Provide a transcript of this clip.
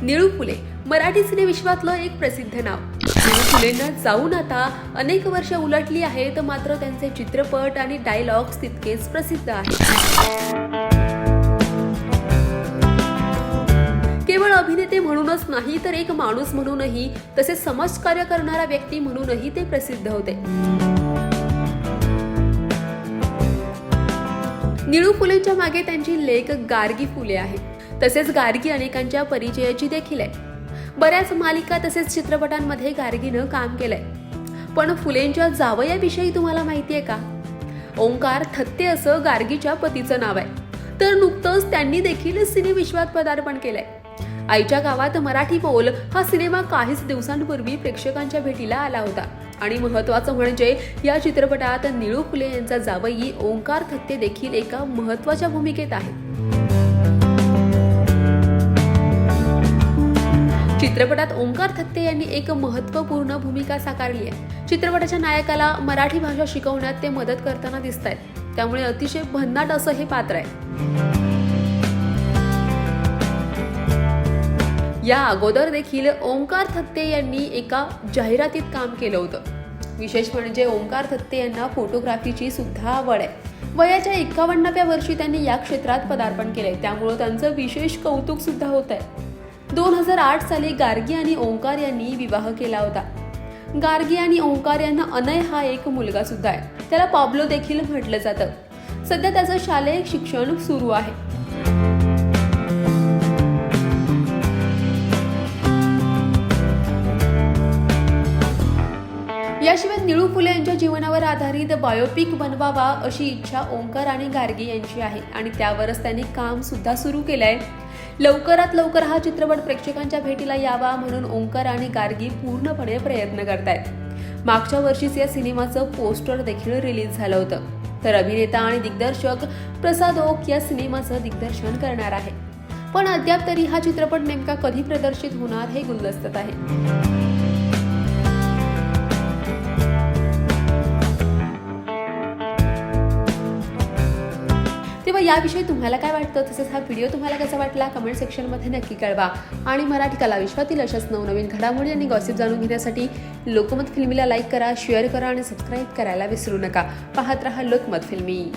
निळू फुले मराठी सिनेविश्वातलं एक प्रसिद्ध नाव. निळू फुलेंना जाऊन आता अनेक वर्ष उलटली आहेत, मात्र त्यांचे चित्रपट आणि डायलॉग्स तितकेच प्रसिद्ध आहेत. केवळ अभिनेते म्हणूनच नाही तर एक माणूस म्हणूनही, तसेच समाजकार्य करणारा व्यक्ती म्हणूनही ते प्रसिद्ध होते. निळू फुलेंच्या मागे त्यांची लेक गार्गी फुले आहे. तसेच गार्गी अनेकांच्या परिचयाची देखील आहे. बऱ्याच मालिका तसेच चित्रपटांमध्ये गार्गीनं काम केलंय. पण फुलेंच्या जावयाविषयी तुम्हाला माहितीये का? ओंकार थत्ते असं गार्गीच्या पतीचं नाव आहे. तर नुकतंच त्यांनी देखील सिनेविश्वात पदार्पण केलंय. आईच्या गावात मराठी बोल हा सिनेमा काहीच दिवसांपूर्वी प्रेक्षकांच्या भेटीला आला होता. आणि महत्त्वाचं म्हणजे या चित्रपटात निळू फुले यांचा जावई ओंकार थत्ते देखील एका महत्त्वाच्या भूमिकेत आहे. चित्रपटात ओंकार थत्ते यांनी एक महत्त्वपूर्ण भूमिका साकारली आहे. चित्रपटाच्या नायकाला मराठी भाषा शिकवण्यात ते मदत करताना दिसत आहेत. त्यामुळे अतिशय भन्नाट असं हे पात्र आहे. या अगोदर देखील ओंकार थत्ते यांनी एका जाहिरातीत काम केलं होतं. विशेष म्हणजे ओंकार थत्ते यांना फोटोग्राफीची सुद्धा आवड आहे. वयाच्या 51व्या वर्षी त्यांनी या क्षेत्रात पदार्पण केलंय. त्यामुळे त्यांचं विशेष कौतुक सुद्धा होत आहे. 2008 साली गार्गी आणि ओंकार यांनी विवाह केला होता. गार्गी आणि ओंकार यांना अनय हा एक मुलगा सुद्धा आहे. त्याला पाब्लो देखील म्हटलं जातं. सध्या त्याचं शालेय शिक्षण सुरू आहे. याशिवाय निळू फुले यांच्या जीवनावर आधारित बायोपिक बनवावा अशी इच्छा ओंकार आणि गार्गी यांची आहे आणि त्यावरच त्यांनी काम सुद्धा सुरू केलंय. लवकरात लवकर हा चित्रपट प्रेक्षकांच्या भेटीला यावा म्हणून ओंकार आणि गार्गी पूर्णपणे प्रयत्न करतायत. मागच्या वर्षीच या सिनेमाचं पोस्टर देखील रिलीज झालं होतं. तर अभिनेता आणि दिग्दर्शक प्रसाद ओक या सिनेमाचं दिग्दर्शन करणार आहे. पण अद्याप तरी हा चित्रपट नेमका कधी प्रदर्शित होणार हे गुलदस्त्यात आहे. तेव्हा याविषयी तुम्हाला काय वाटतं, तसंच हा व्हिडिओ तुम्हाला कसा वाटला कमेंट सेक्शनमध्ये नक्की कळवा. आणि मराठी कला विश्वातील अशाच नवनवीन घडामोडी आणि गॉसिप जाणून घेण्यासाठी लोकमत फिल्मीला लाईक करा, शेअर करा आणि सबस्क्राईब करायला विसरू नका. पाहत रहा लोकमत फिल्मी.